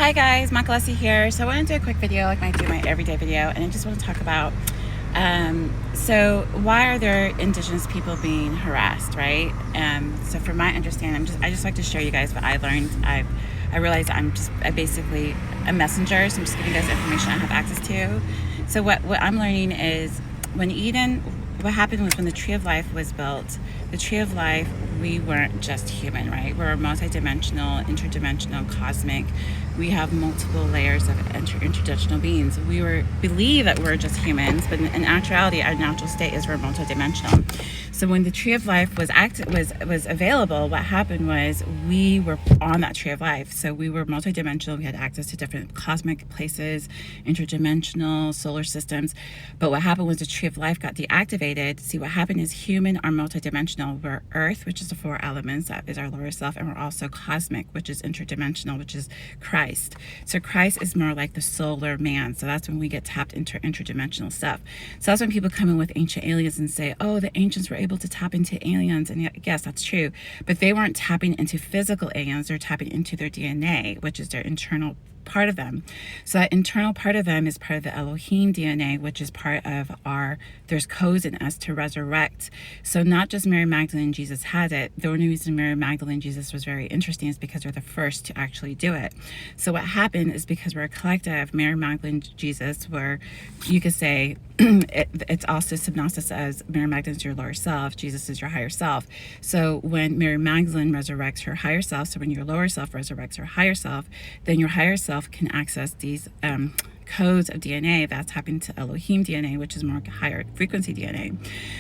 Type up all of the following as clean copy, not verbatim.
Hi guys, Makalasi here. So I want to do a quick video like I do my everyday video, and I just want to talk about so why are there Indigenous people being harassed, right? So from my understanding, I just like to show you guys what I learned. I realized I'm basically a messenger, so I'm just giving you guys information I have access to. So what I'm learning is what happened was when the Tree of Life was built, the Tree of Life, we weren't just human, right? We're multidimensional, interdimensional, cosmic. We have multiple layers of interdimensional beings. We believe that we're just humans, but in actuality, our natural state is we're multidimensional. So when the Tree of Life was available, what happened was we were on that Tree of Life. So we were multidimensional. We had access to different cosmic places, interdimensional, solar systems. But what happened was the Tree of Life got deactivated. See, what happened is human are multidimensional. We're Earth, which is the four elements, that is our lower self, and we're also cosmic, which is interdimensional, which is Christ. So Christ is more like the solar man. So that's when we get tapped into interdimensional stuff. So that's when people come in with ancient aliens and say, oh, the ancients were able to tap into aliens. And yes, that's true. But they weren't tapping into physical aliens. They're tapping into their DNA, which is their internal part of them. So that internal part of them is part of the Elohim DNA, which is part of there's codes in us to resurrect. So not just Mary Magdalene and Jesus had it. The only reason Mary Magdalene and Jesus was very interesting is because they're the first to actually do it. So what happened is because we're a collective, Mary Magdalene and Jesus were, you could say, it's also synonymous as Mary Magdalene is your lower self, Jesus is your higher self. So when Mary Magdalene resurrects her higher self, so when your lower self resurrects her higher self, then your higher self can access these codes of DNA that's happening to Elohim DNA, which is more higher frequency DNA.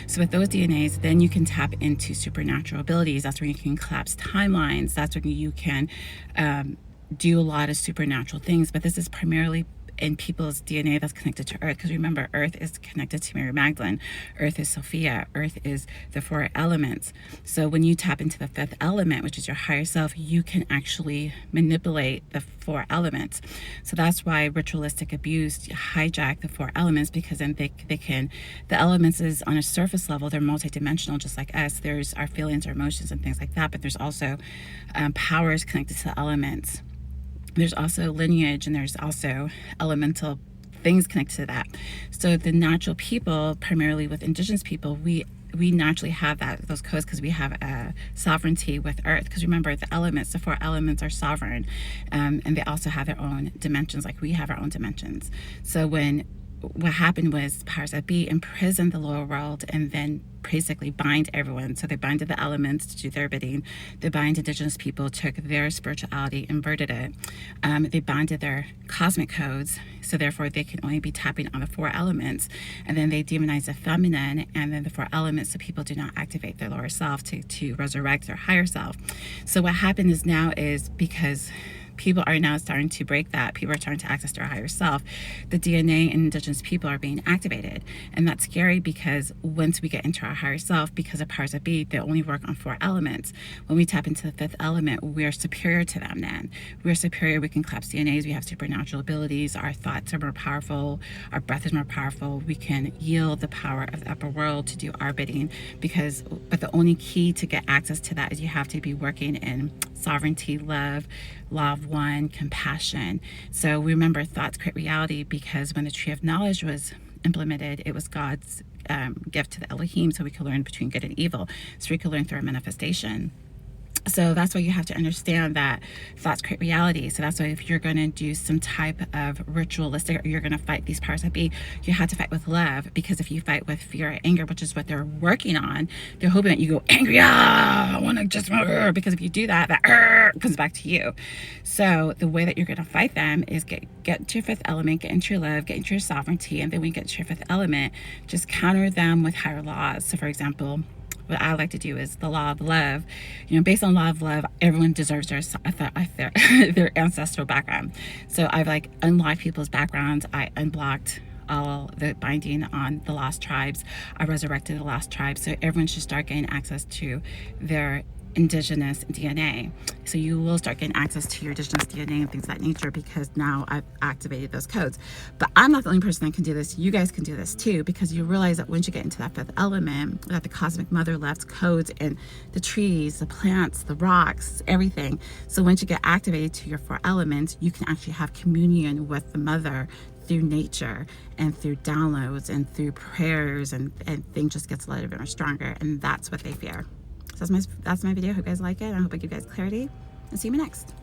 So with those DNAs, then you can tap into supernatural abilities. That's when you can collapse timelines. That's when you can do a lot of supernatural things. But this is primarily in people's DNA that's connected to Earth, because remember, Earth is connected to Mary Magdalene. Earth is Sophia. Earth is the four elements. So when you tap into the fifth element, which is your higher self, you can actually manipulate the four elements. So that's why ritualistic abuse hijack the four elements, because then they can, the elements is on a surface level, they're multidimensional just like us. There's our feelings, our emotions, and things like that, but there's also powers connected to the elements. There's also lineage, and there's also elemental things connected to that. So the natural people, primarily with Indigenous people, we naturally have those codes because we have a sovereignty with Earth. Because remember, the elements, the four elements are sovereign, and they also have their own dimensions, like we have our own dimensions. So what happened was powers that be imprisoned the lower world and then basically bind everyone. So they binded the elements to do their bidding. They bind Indigenous people, took their spirituality, inverted it. They binded their cosmic codes, so therefore they can only be tapping on the four elements. And then they demonize the feminine and then the four elements, so people do not activate their lower self to resurrect their higher self. So what happened is now is because people are now starting to break that. People are starting to access their higher self. The DNA in Indigenous people are being activated. And that's scary because once we get into our higher self, because of powers that be, they only work on four elements. When we tap into the fifth element, we're superior to them then. We're superior. We can collapse DNAs. We have supernatural abilities. Our thoughts are more powerful. Our breath is more powerful. We can yield the power of the upper world to do our bidding. But the only key to get access to that is you have to be working in sovereignty, love, law of one, compassion. So we remember thoughts create reality, because when the Tree of Knowledge was implemented, it was God's gift to the Elohim, so we could learn between good and evil, so we could learn through our manifestation. So that's why you have to understand that thoughts create reality. So that's why if you're going to do some type of ritualistic, or you're going to fight these powers that be, you have to fight with love. Because if you fight with fear or anger, which is what they're working on, they're hoping that you go angry, I want to just, because if you do that, comes back to you. So the way that you're going to fight them is get to your fifth element, get into your love, get into your sovereignty, and then when you get to your fifth element, just counter them with higher laws. So for example, what I like to do is the law of love. Based on law of love, everyone deserves their ancestral background. So I've unlocked people's backgrounds. I unblocked all the binding on the lost tribes. I resurrected the lost tribes. So everyone should start getting access to their Indigenous DNA. So you will start getting access to your Indigenous DNA and things of that nature because now I've activated those codes. But I'm not the only person that can do this. You guys can do this too, because you realize that once you get into that fifth element, that the cosmic mother left codes in the trees, the plants, the rocks, everything. So once you get activated to your four elements, you can actually have communion with the mother through nature and through downloads and through prayers, and things just gets a little bit more stronger. And that's what they fear. So that's my video. Hope you guys like it. I hope I give you guys clarity, and see you next.